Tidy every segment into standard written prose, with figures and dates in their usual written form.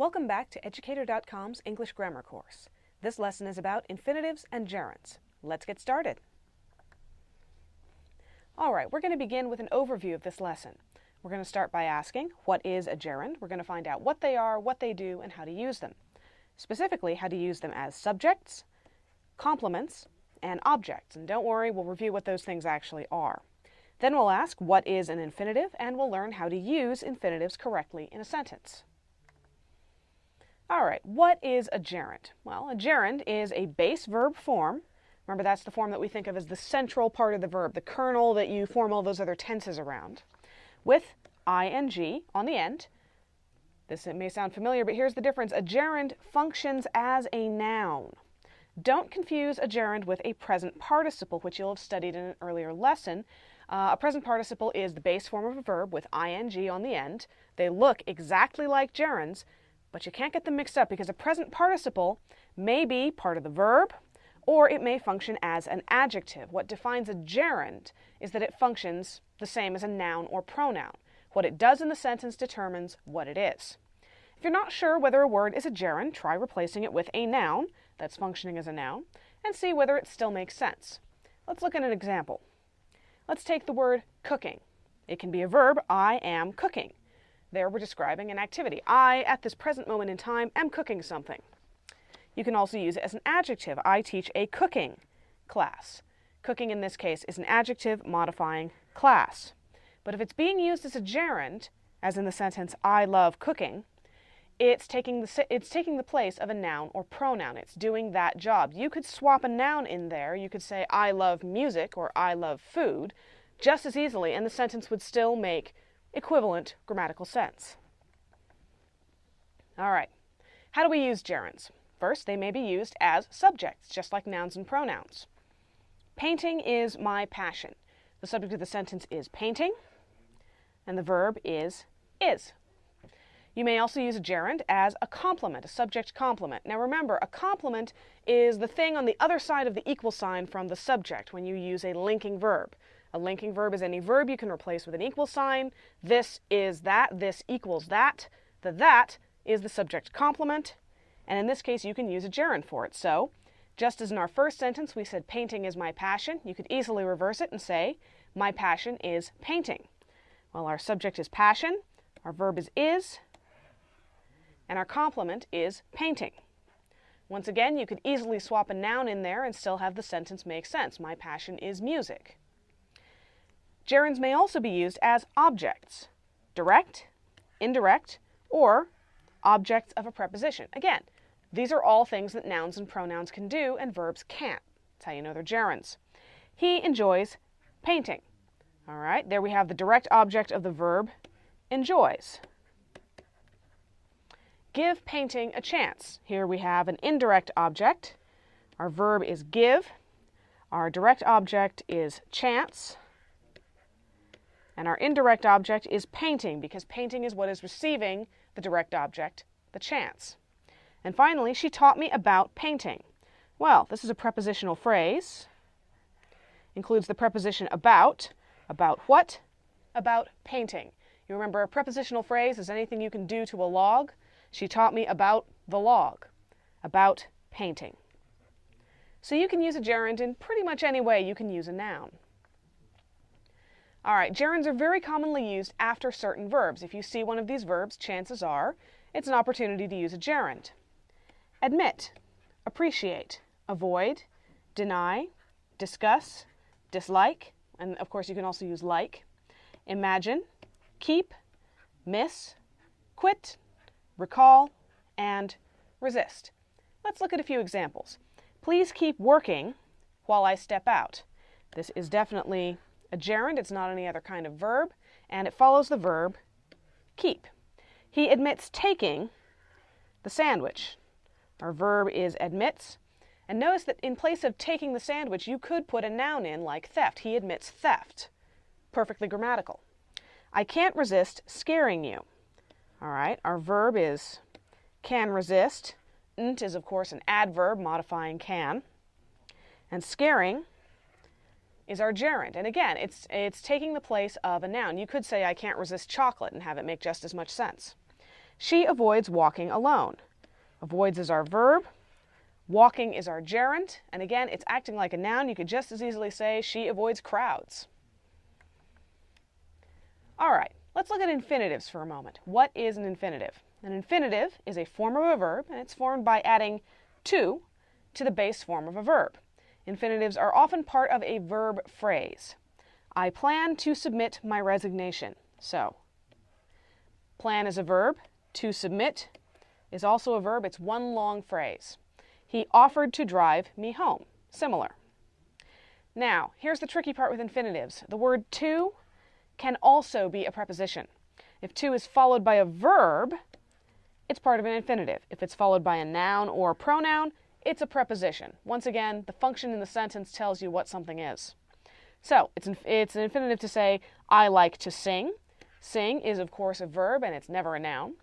Welcome back to Educator.com's English Grammar course. This lesson is about infinitives and gerunds. Let's get started. All right, we're going to begin with an overview of this lesson. We're going to start by asking, what is a gerund? We're going to find out what they are, what they do, and how to use them. Specifically, how to use them as subjects, complements, and objects. And don't worry, we'll review what those things actually are. Then we'll ask, what is an infinitive? And we'll learn how to use infinitives correctly in a sentence. All right, what is a gerund? Well, a gerund is a base verb form. Remember, that's the form that we think of as the central part of the verb, the kernel that you form all those other tenses around, with ing on the end. This may sound familiar, but here's the difference. A gerund functions as a noun. Don't confuse a gerund with a present participle, which you'll have studied in an earlier lesson. A present participle is the base form of a verb with ing on the end. They look exactly like gerunds, but you can't get them mixed up because a present participle may be part of the verb or it may function as an adjective. What defines a gerund is that it functions the same as a noun or pronoun. What it does in the sentence determines what it is. If you're not sure whether a word is a gerund, try replacing it with a noun that's functioning as a noun and see whether it still makes sense. Let's look at an example. Let's take the word cooking. It can be a verb, I am cooking. There we're describing an activity. I, at this present moment in time, am cooking something. You can also use it as an adjective. I teach a cooking class. Cooking in this case is an adjective modifying class. But if it's being used as a gerund, as in the sentence, I love cooking, it's taking the place of a noun or pronoun. It's doing that job. You could swap a noun in there. You could say, I love music or I love food just as easily, and the sentence would still make equivalent grammatical sense. All right, how do we use gerunds? First, they may be used as subjects, just like nouns and pronouns. Painting is my passion. The subject of the sentence is painting, and the verb is. You may also use a gerund as a complement, a subject complement. Now remember, a complement is the thing on the other side of the equal sign from the subject when you use a linking verb. A linking verb is any verb you can replace with an equal sign. This is that, this equals that. The that is the subject complement, and in this case you can use a gerund for it. So, just as in our first sentence we said painting is my passion, you could easily reverse it and say my passion is painting. Well, our subject is passion, our verb is, and our complement is painting. Once again, you could easily swap a noun in there and still have the sentence make sense. My passion is music. Gerunds may also be used as objects, direct, indirect, or objects of a preposition. Again, these are all things that nouns and pronouns can do and verbs can't. That's how you know they're gerunds. He enjoys painting. All right, there we have the direct object of the verb enjoys. Give painting a chance. Here we have an indirect object. Our verb is give. Our direct object is chance. And our indirect object is painting, because painting is what is receiving the direct object, the chance. And finally, she taught me about painting. Well, this is a prepositional phrase. Includes the preposition about. About what? About painting. You remember a prepositional phrase is anything you can do to a log. She taught me about the log. About painting. So you can use a gerund in pretty much any way you can use a noun. All right, gerunds are very commonly used after certain verbs. If you see one of these verbs, chances are it's an opportunity to use a gerund. Admit, appreciate, avoid, deny, discuss, dislike, and of course you can also use like, imagine, keep, miss, quit, recall, and resist. Let's look at a few examples. Please keep working while I step out. This is definitely a gerund. It's not any other kind of verb, and it follows the verb keep. He admits taking the sandwich. Our verb is admits, and notice that in place of taking the sandwich, you could put a noun in like theft. He admits theft. Perfectly grammatical. I can't resist scaring you. All right, our verb is can resist. Nt is, of course, an adverb modifying can. And scaring is our gerund. And again, it's taking the place of a noun. You could say, I can't resist chocolate and have it make just as much sense. She avoids walking alone. Avoids is our verb. Walking is our gerund. And again, it's acting like a noun. You could just as easily say she avoids crowds. All right, let's look at infinitives for a moment. What is an infinitive? An infinitive is a form of a verb, and it's formed by adding to the base form of a verb. Infinitives are often part of a verb phrase. I plan to submit my resignation. So, plan is a verb. To submit is also a verb. It's one long phrase. He offered to drive me home. Similar. Now, here's the tricky part with infinitives. The word to can also be a preposition. If to is followed by a verb, it's part of an infinitive. If it's followed by a noun or a pronoun, it's a preposition. Once again, the function in the sentence tells you what something is. So, it's an infinitive to say, I like to sing. Sing is, of course, a verb, and it's never a noun.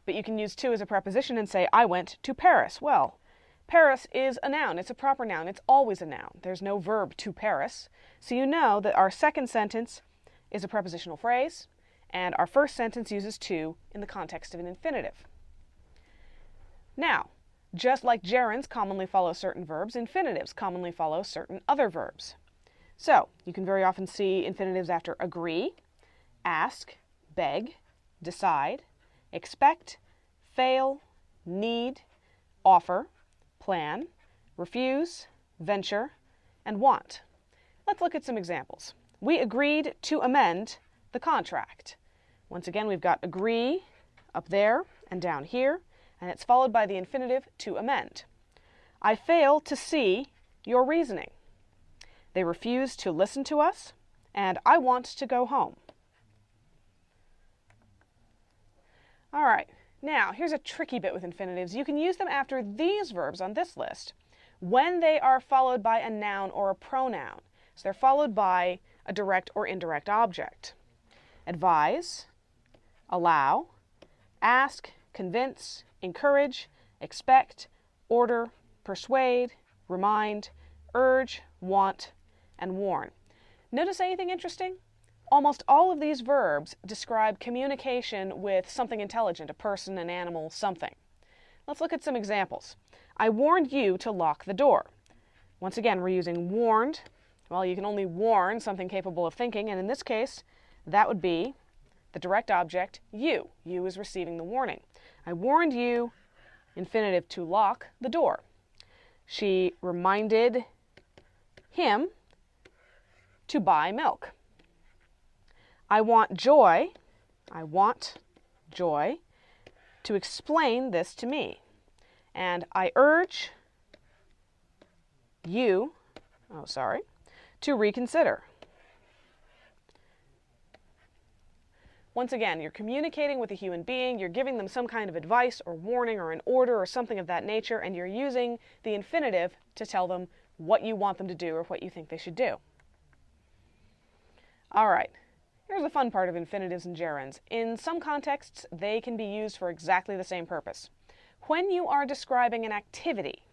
But you can use to as a preposition and say, I went to Paris. Well, Paris is a noun. It's a proper noun. It's always a noun. There's no verb to Paris. So you know that our second sentence is a prepositional phrase, and our first sentence uses to in the context of an infinitive. Now, just like gerunds commonly follow certain verbs, infinitives commonly follow certain other verbs. So, you can very often see infinitives after agree, ask, beg, decide, expect, fail, need, offer, plan, refuse, venture, and want. Let's look at some examples. We agreed to amend the contract. Once again, we've got agree up there and down here, and it's followed by the infinitive to amend. I fail to see your reasoning. They refuse to listen to us, and I want to go home. All right, now here's a tricky bit with infinitives. You can use them after these verbs on this list when they are followed by a noun or a pronoun. So they're followed by a direct or indirect object. Advise, allow, ask, convince, encourage, expect, order, persuade, remind, urge, want, and warn. Notice anything interesting? Almost all of these verbs describe communication with something intelligent, a person, an animal, something. Let's look at some examples. I warned you to lock the door. Once again, we're using warned. Well, you can only warn something capable of thinking, and in this case, that would be the direct object, you. You is receiving the warning. I warned you, infinitive, to lock the door. She reminded him to buy milk. I want Joy to explain this to me. And I urge you, to reconsider. Once again, you're communicating with a human being, you're giving them some kind of advice or warning or an order or something of that nature, and you're using the infinitive to tell them what you want them to do or what you think they should do. All right. Here's the fun part of infinitives and gerunds. In some contexts, they can be used for exactly the same purpose. When you are describing an activity,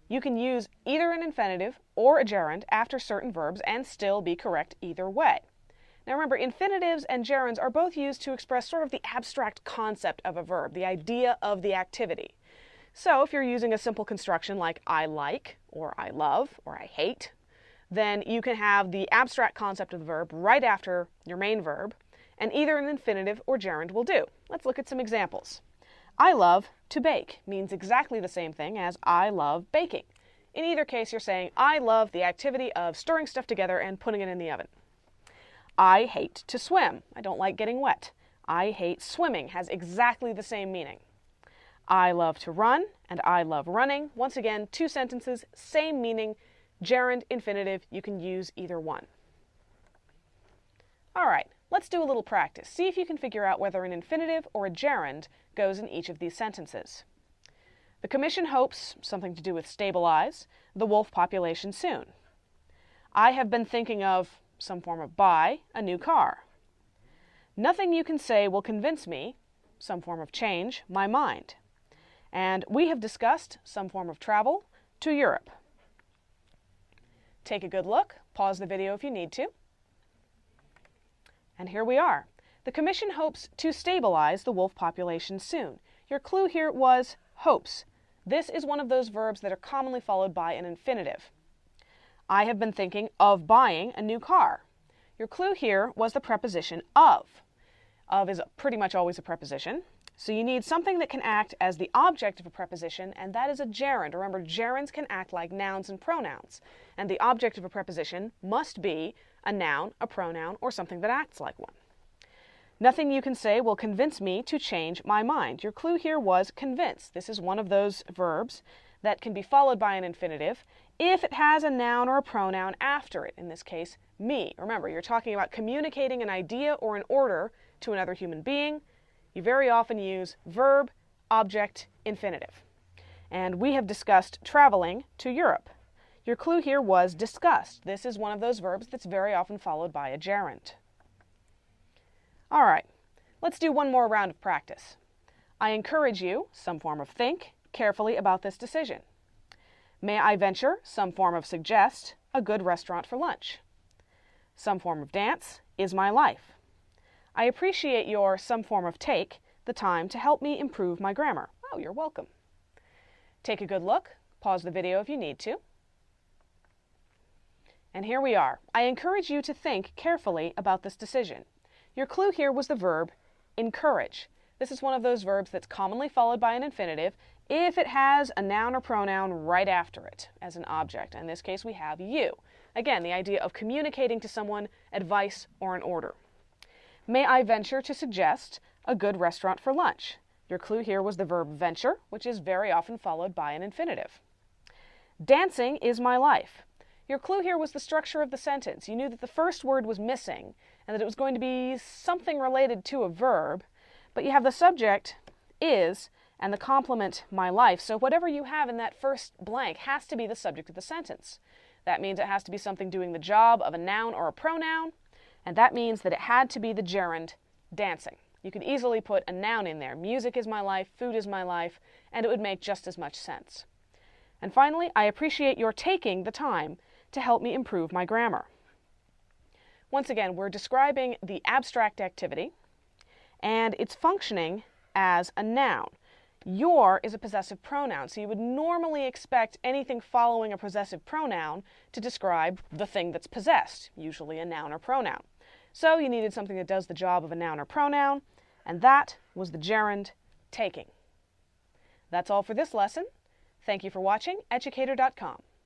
you can use either an infinitive or a gerund after certain verbs and still be correct either way. Now remember, infinitives and gerunds are both used to express sort of the abstract concept of a verb, the idea of the activity. So if you're using a simple construction like I like, or I love, or I hate, then you can have the abstract concept of the verb right after your main verb, and either an infinitive or gerund will do. Let's look at some examples. I love to bake means exactly the same thing as I love baking. In either case, you're saying I love the activity of stirring stuff together and putting it in the oven. I hate to swim. I don't like getting wet. I hate swimming has exactly the same meaning. I love to run and I love running. Once again, two sentences, same meaning. Gerund, infinitive, you can use either one. All right, let's do a little practice. See if you can figure out whether an infinitive or a gerund goes in each of these sentences. The Commission hopes, something to do with stabilize, the wolf population soon. I have been thinking of, some form of buy, a new car. Nothing you can say will convince me, some form of change, my mind. And we have discussed, some form of travel, to Europe. Take a good look, pause the video if you need to. And here we are. The Commission hopes to stabilize the wolf population soon. Your clue here was hopes. This is one of those verbs that are commonly followed by an infinitive. I have been thinking of buying a new car. Your clue here was the preposition of. Of is pretty much always a preposition. So you need something that can act as the object of a preposition, and that is a gerund. Remember, gerunds can act like nouns and pronouns, and the object of a preposition must be a noun, a pronoun, or something that acts like one. Nothing you can say will convince me to change my mind. Your clue here was convince. This is one of those verbs that can be followed by an infinitive if it has a noun or a pronoun after it, in this case, me. Remember, you're talking about communicating an idea or an order to another human being. You very often use verb, object, infinitive. And we have discussed traveling to Europe. Your clue here was discussed. This is one of those verbs that's very often followed by a gerund. All right, let's do one more round of practice. I encourage you, some form of think, carefully about this decision. May I venture, some form of suggest, a good restaurant for lunch. Some form of dance is my life. I appreciate your some form of take the time to help me improve my grammar. Oh, you're welcome. Take a good look. Pause the video if you need to. And here we are. I encourage you to think carefully about this decision. Your clue here was the verb encourage. This is one of those verbs that's commonly followed by an infinitive if it has a noun or pronoun right after it as an object. In this case, we have you. Again, the idea of communicating to someone advice or an order. May I venture to suggest a good restaurant for lunch? Your clue here was the verb venture, which is very often followed by an infinitive. Dancing is my life. Your clue here was the structure of the sentence. You knew that the first word was missing and that it was going to be something related to a verb, but you have the subject is and the complement my life. So whatever you have in that first blank has to be the subject of the sentence. That means it has to be something doing the job of a noun or a pronoun, and that means that it had to be the gerund dancing. You could easily put a noun in there. Music is my life, food is my life, and it would make just as much sense. And finally, I appreciate your taking the time to help me improve my grammar. Once again, we're describing the abstract activity, and it's functioning as a noun. Your is a possessive pronoun, so you would normally expect anything following a possessive pronoun to describe the thing that's possessed, usually a noun or pronoun. So you needed something that does the job of a noun or pronoun, and that was the gerund taking. That's all for this lesson. Thank you for watching Educator.com.